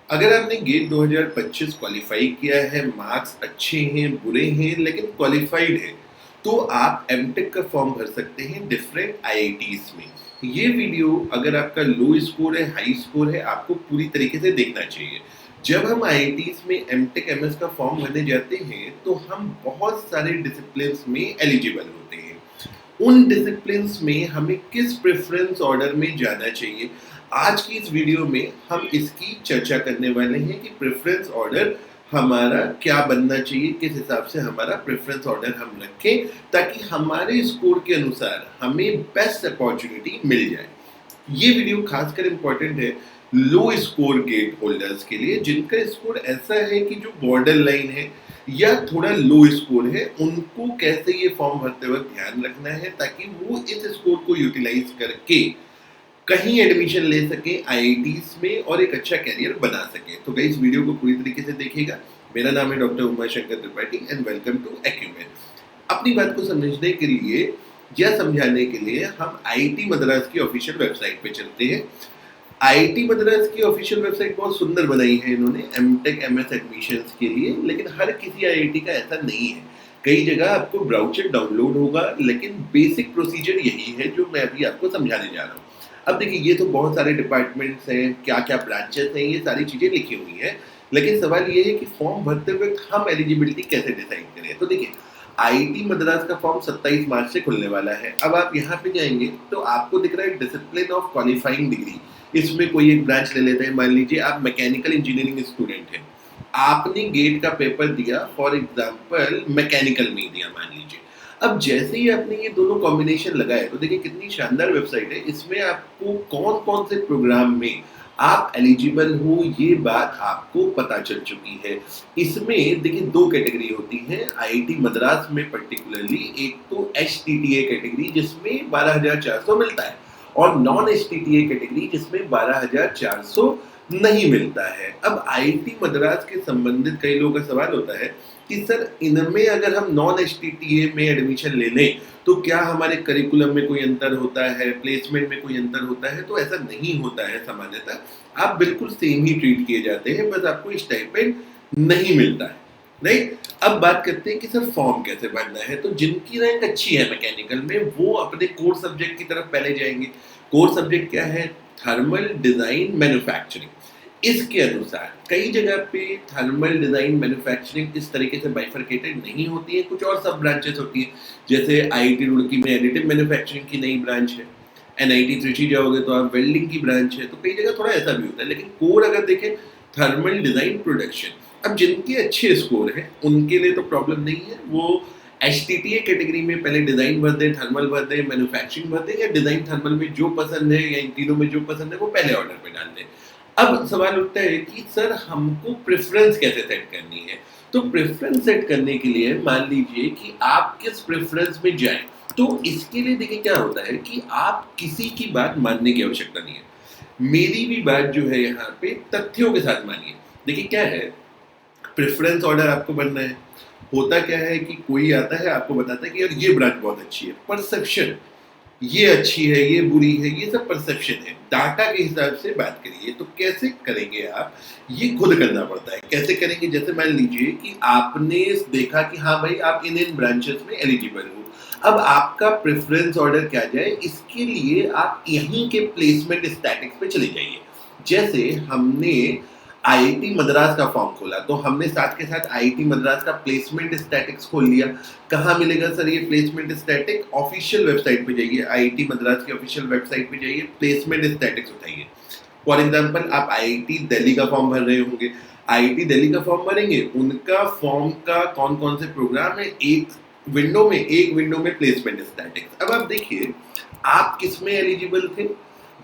अगर आपने gate 2025 qualify किया है, मार्क्स अच्छे हैं, बुरे हैं लेकिन क्वालिफाइड है, तो आप एमटेक का फॉर्म भर सकते हैं डिफरेंट आईआईटीज में। ये वीडियो अगर आपका लो स्कोर है, हाई स्कोर है, आपको पूरी तरीके से देखना चाहिए। जब हम आईआईटीज में एमटेक एमएस का फॉर्म भरने जाते हैं, तो हम बहुत सारे डिसिप्लिन्स में एलिजिबल होते हैं। उन डिसिप्लिन्स में हमें किस प्रेफरेंस ऑर्डर में जाना चाहिए, आज की इस वीडियो में हम इसकी चर्चा करने वाले हैं कि प्रेफरेंस ऑर्डर हमारा क्या बनना चाहिए, किस हिसाब से हमारा प्रेफरेंस ऑर्डर हम रखें ताकि हमारे स्कोर के अनुसार हमें बेस्ट अपॉर्चुनिटी मिल जाए। ये वीडियो खासकर इम्पोर्टेंट है लो स्कोर गेट होल्डर्स के लिए, जिनका स्कोर ऐसा है कि जो बॉर्डर लाइन है या थोड़ा लो स्कोर है, उनको कैसे ये फॉर्म भरते वक्त ध्यान रखना है ताकि वो इस स्कोर को यूटिलाइज करके कहीं एडमिशन ले सके आईआईटीज में और एक अच्छा कैरियर बना सके। तो गाइस वीडियो को पूरी तरीके से देखिएगा। मेरा नाम है doctor Umashankar Tripathi and welcome to acumen. अपनी बात को समझने के लिए या समझाने के लिए हम आईआईटी मद्रास की ऑफिशियल वेबसाइट पे चलते हैं। आईआईटी मद्रास की ऑफिशियल वेबसाइट बहुत सुंदर बनाई है इन्होंने एमटेक एमएस एडमिशंस के लिए, लेकिन हर किसी आईआईटी का ऐसा नहीं है। कई जगह आपको ब्राउचर डाउनलोड होगा, लेकिन बेसिक प्रोसीजर यही है जो मैं अभी आपको समझाने जा रहा हूँ। अब देखिए, ये तो बहुत सारे डिपार्टमेंट्स हैं, क्या क्या ब्रांचेस हैं, ये सारी चीज़ें लिखी हुई हैं, लेकिन सवाल ये है कि फॉर्म भरते वक्त हम एलिजिबिलिटी कैसे डिसाइड करें। तो देखिए, आईआईटी मद्रास का फॉर्म 27 मार्च से खुलने वाला है। अब आप यहाँ पे जाएंगे तो आपको दिख रहा है डिसिप्लिन ऑफ क्वालिफाइंग डिग्री। इसमें कोई एक ब्रांच ले लेते हैं। मान लीजिए आप मैकेनिकल इंजीनियरिंग स्टूडेंट हैं, आपने गेट का पेपर दिया, फॉर एग्जाम्पल मैकेनिकल में दिया मान लीजिए। अब जैसे ही आपने ये दोनों कॉम्बिनेशन लगाए तो देखिए कितनी शानदार वेबसाइट है। इसमें आपको कौन कौन से प्रोग्राम में आप एलिजिबल हो ये बात आपको पता चल चुकी है। इसमें देखिए दो कैटेगरी होती है आईआईटी मद्रास में पर्टिकुलरली। एक तो एचटीटीए कैटेगरी जिसमें 12,400 मिलता है, और नॉन एचटीटीए कैटेगरी जिसमें 12,400 नहीं मिलता है। अब आईआईटी मद्रास के संबंधित कई लोगों का सवाल होता है कि सर इनमें अगर हम नॉन एचटीटीए में एडमिशन ले लें तो क्या हमारे करिकुलम में कोई अंतर होता है, प्लेसमेंट में कोई अंतर होता है? तो ऐसा नहीं होता है। सामान्यतः आप बिल्कुल सेम ही ट्रीट किए जाते हैं, बस आपको स्टाइपेंड नहीं मिलता है। राइट। अब बात करते हैं कि सर फॉर्म कैसे भरना है। तो जिनकी रैंक अच्छी है मैकेनिकल में, वो अपने कोर सब्जेक्ट की तरफ पहले जाएंगे। कोर सब्जेक्ट क्या है? Thermal design manufacturing. इसके अनुसार कई जगह पे थर्मल डिजाइन मैन्युफैक्चरिंग इस तरीके से बाइफरकेटेड नहीं होती है, कुछ और सब ब्रांचेस होती है। जैसे आईआईटी रुड़की में एडिटिव मैन्युफैक्चरिंग की नई ब्रांच है, एनआईटी त्रिची जाओगे तो आप वेल्डिंग की ब्रांच है। तो कई जगह थोड़ा ऐसा भी होता है, लेकिन कोर अगर देखें थर्मल डिजाइन प्रोडक्शन। अब जिनके अच्छे स्कोर हैं उनके लिए तो प्रॉब्लम नहीं है, वो एचटीटीए कैटेगरी में पहले डिजाइन भर दें, थर्मल भर दें, मैन्युफैक्चरिंग भर दें, या डिजाइन थर्मल में जो पसंद है या इन तीनों में जो पसंद है वो पहले ऑर्डर पे डाल दें। अब सवाल उठता है कि सर हमको प्रेफरेंस कैसे सेट करनी है। तो प्रेफरेंस सेट करने के लिए मान लीजिए कि आप किस प्रेफरेंस में जाएं। तो इसके लिए देखिए क्या होता है कि आप किसी की बात मानने की आवश्यकता नहीं है। मेरी भी बात जो है यहाँ पे तथ्यों के साथ मानिए। देखिए क्या है, प्रेफरेंस ऑर्डर आपको बनना है। होता क्या है कि कोई आता है आपको बताता है कि यार ये ब्रांच बहुत अच्छी है, परसेप्शन, ये अच्छी है, ये बुरी है, ये सब परसेप्शन है। डाटा के हिसाब से बात करिए। तो कैसे करेंगे आप, ये खुद करना पड़ता है। कैसे करेंगे? जैसे मान लीजिए कि आपने देखा कि हाँ भाई आप इन ब्रांचेस में एलिजिबल हो। अब आपका प्रेफरेंस ऑर्डर क्या जाए, इसके लिए आप यहीं के प्लेसमेंट स्टैटिक्स पे चले जाइए। जैसे हमने आईआईटी मद्रास का फॉर्म खोला तो हमने साथ के साथ आईआईटी मद्रास का प्लेसमेंट स्टैटिक्स खोल लिया। कहाँ मिलेगा सर ये प्लेसमेंट स्टैटिक? ऑफिशियल वेबसाइट पे जाइए, आईआईटी मद्रास की ऑफिशियल वेबसाइट पे जाइए, प्लेसमेंट स्टैटिक्स उठाइए। फॉर एग्जांपल आप आईआईटी दिल्ली का फॉर्म भर रहे होंगे, आईआईटी दिल्ली का फॉर्म भरेंगे, उनका फॉर्म का कौन कौन से प्रोग्राम है, एक विंडो में प्लेसमेंट स्टैटिक्स। अब आप देखिए आप किस में एलिजिबल थे।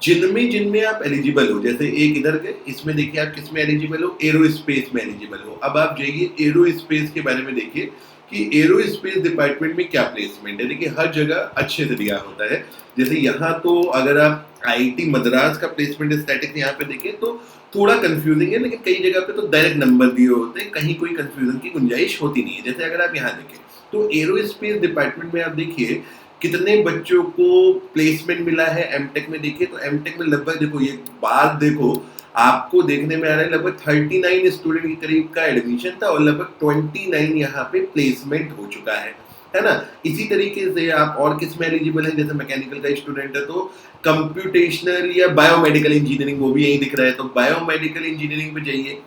जिनमें आप एलिजिबल हो, जैसे एक इधर के, इसमें देखिए आप किस में एलिजिबल हो, एरोस्पेस में एलिजिबल हो। अब आप जाइए एरोस्पेस के बारे में देखिए कि एरोस्पेस डिपार्टमेंट में क्या प्लेसमेंट है। देखिए हर जगह अच्छे से दिया होता है। जैसे यहाँ तो अगर आप आईआईटी मद्रास का प्लेसमेंट स्टैटिक्स यहाँ पे देखें तो थोड़ा कंफ्यूजिंग है, लेकिन कई जगह पे तो डायरेक्ट नंबर दिए होते हैं, कहीं कोई कंफ्यूजन की गुंजाइश होती नहीं है। जैसे अगर आप यहाँ देखें तो एरोस्पेस डिपार्टमेंट में आप देखिए कितने बच्चों को प्लेसमेंट मिला है एमटेक में। देखिए तो एमटेक में लगभग देखो, ये बात देखो, आपको देखने में आ रहा है लगभग 39 स्टूडेंट के करीब का एडमिशन था और लगभग 29 यहाँ पे प्लेसमेंट हो चुका है ना। इसी तरीके से आप और किस में एलिजिबल है, जैसे मैकेनिकल का स्टूडेंट है तो कंप्यूटेशनल या बायोमेडिकल इंजीनियरिंग, वो भी यही दिख रहा है, तो बायोमेडिकल इंजीनियरिंग में जाइए।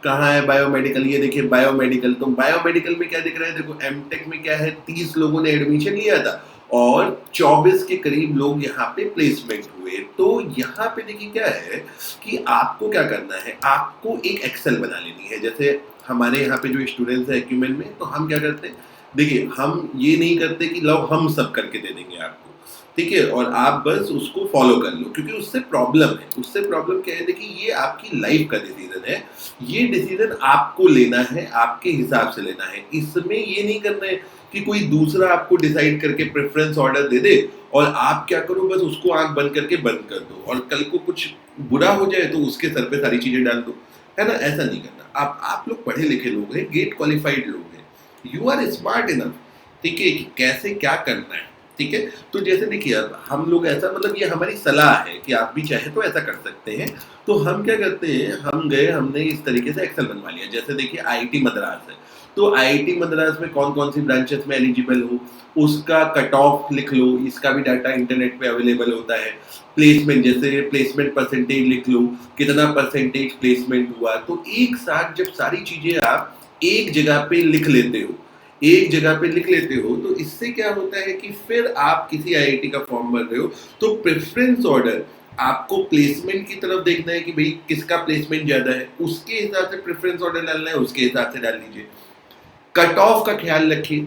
कहाँ है बायोमेडिकल, ये देखिए बायोमेडिकल। तो बायोमेडिकल में क्या दिख रहा है, देखो एमटेक में क्या है, 30 लोगों ने एडमिशन लिया था और 24 के करीब लोग यहाँ पे प्लेसमेंट हुए। तो यहाँ पे देखिए क्या है कि आपको क्या करना है, आपको एक एक्सेल बना लेनी है। जैसे हमारे यहाँ पे जो स्टूडेंट्स हैं एक्यूमेंट में, तो हम क्या करते हैं, देखिए हम ये नहीं करते कि लो हम सब करके दे देंगे आपको, ठीक है, और आप बस उसको फॉलो कर लो, क्योंकि उससे प्रॉब्लम है। उससे प्रॉब्लम क्या है, देखिए ये आपकी लाइफ का डिसीजन है, ये डिसीजन आपको लेना है, आपके हिसाब से लेना है। इसमें ये नहीं करना है कि कोई दूसरा आपको डिसाइड करके प्रेफरेंस ऑर्डर दे दे और आप क्या करो, बस उसको आंख बंद करके बंद कर दो और कल को कुछ बुरा हो जाए तो उसके सर पे सारी चीजें डाल दो, है ना। ऐसा नहीं करना। आप लोग पढ़े लिखे लोग हैं, गेट क्वालिफाइड लोग हैं, यू आर स्मार्ट इनफ, ठीक है, कि कैसे क्या करना है, ठीक है। तो जैसे देखिए अब हम लोग ऐसा, मतलब ये हमारी सलाह है कि आप भी चाहे तो ऐसा कर सकते हैं। तो हम क्या करते हैं, हम गए, हमने इस तरीके से एक्सेल बनवा लिया। जैसे देखिए आईआईटी मद्रास है, तो आईआईटी मद्रास में कौन कौन सी ब्रांचेस में एलिजिबल हो, उसका कट ऑफ लिख लो, इसका भी डाटा इंटरनेट पे अवेलेबल होता है। प्लेसमेंट, जैसे प्लेसमेंट परसेंटेज लिख लो, कितना परसेंटेज प्लेसमेंट हुआ। तो एक साथ जब सारी चीजें आप एक जगह पे लिख लेते हो, एक जगह पे लिख लेते हो, तो इससे क्या होता है कि फिर आप किसी आईआईटी का फॉर्म भर रहे हो तो प्रेफरेंस ऑर्डर आपको प्लेसमेंट की तरफ देखना है कि भाई किसका प्लेसमेंट ज्यादा है, उसके हिसाब से प्रेफरेंस ऑर्डर डालना है, उसके हिसाब से डाल लीजिए। कट ऑफ का ख्याल रखिए।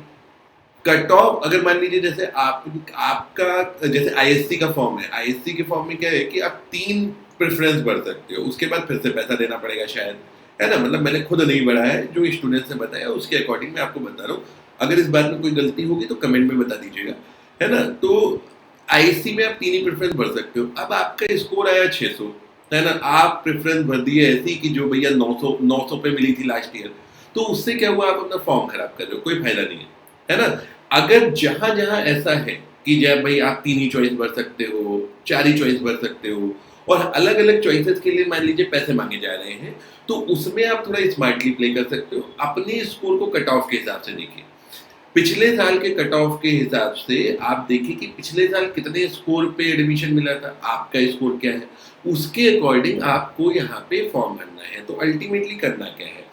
कट ऑफ अगर मान लीजिए जैसे आपका जैसे आईएससी का फॉर्म है, आईएससी के फॉर्म में क्या है कि आप 3 प्रेफरेंस भर सकते हो, उसके बाद फिर से पैसा देना पड़ेगा शायद, है ना। मतलब मैंने खुद नहीं बढ़ा है, जो स्टूडेंट्स ने बताया उसके अकॉर्डिंग मैं आपको बता रहा हूँ। अगर इस बात में कोई गलती होगी तो कमेंट में बता दीजिएगा, है ना। तो आईएससी में आप 3 ही प्रेफरेंस भर सकते हो। अब आपका स्कोर आया 600, है ना, आप प्रेफरेंस भर दिए ऐसी कि जो भैया 900 पे मिली थी लास्ट ईयर, तो उससे क्या हुआ, आप अपना फॉर्म खराब कर रहे हो, कोई फायदा नहीं है ना। अगर जहां जहां ऐसा है कि जब भाई आप 3 ही चॉइस भर सकते हो, 4 ही चॉइस भर सकते हो और अलग अलग चॉइसेस के लिए मान लीजिए पैसे मांगे जा रहे हैं, तो उसमें आप थोड़ा स्मार्टली प्ले कर सकते हो। अपने स्कोर को कट ऑफ के हिसाब से देखिए, पिछले साल के कट ऑफ के हिसाब से आप देखिए कि पिछले साल कितने स्कोर पे एडमिशन मिला था, आपका स्कोर क्या है, उसके अकॉर्डिंग आपको यहाँ पे फॉर्म भरना है। तो अल्टीमेटली करना क्या है,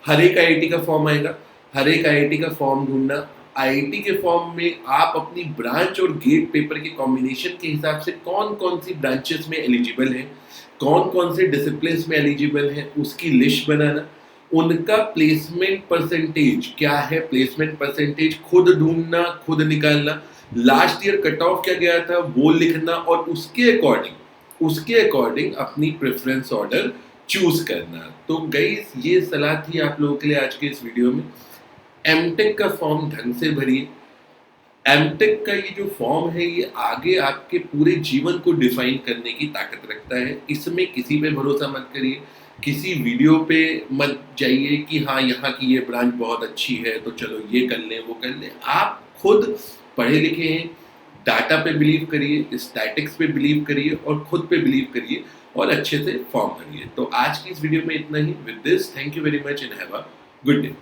हर एक आईआईटी का फॉर्म आएगा, हर एक आईआईटी का फॉर्म ढूंढना। आईआईटी के फॉर्म में आप अपनी ब्रांच और गेट पेपर के कॉम्बिनेशन के हिसाब से कौन कौन सी ब्रांचेस में एलिजिबल है, कौन कौन से डिसिप्लिन में एलिजिबल है, उसकी लिस्ट बनाना। उनका प्लेसमेंट परसेंटेज क्या है, प्लेसमेंट परसेंटेज खुद ढूंढना, खुद निकालना। लास्ट ईयर कट ऑफ क्या गया था वो लिखना और उसके अकॉर्डिंग अपनी प्रेफरेंस ऑर्डर चूज करना। तो गाइस ये सलाह थी आप लोगों के लिए आज के इस वीडियो में। एमटेक का फॉर्म ढंग से भरिए। एमटेक का ये जो फॉर्म है ये आगे आपके पूरे जीवन को डिफाइन करने की ताकत रखता है। इसमें किसी पे भरोसा मत करिए, किसी वीडियो पे मत जाइए कि हाँ यहाँ की ये ब्रांच बहुत अच्छी है तो चलो ये कर लें वो कर लें। आप खुद पढ़े लिखे हैं, डाटा पे बिलीव करिए, स्टैटिक्स पे बिलीव करिए और खुद पे बिलीव करिए और अच्छे से फॉर्म करिए। तो आज की इस वीडियो में इतना ही। With this thank you very much and have a good day.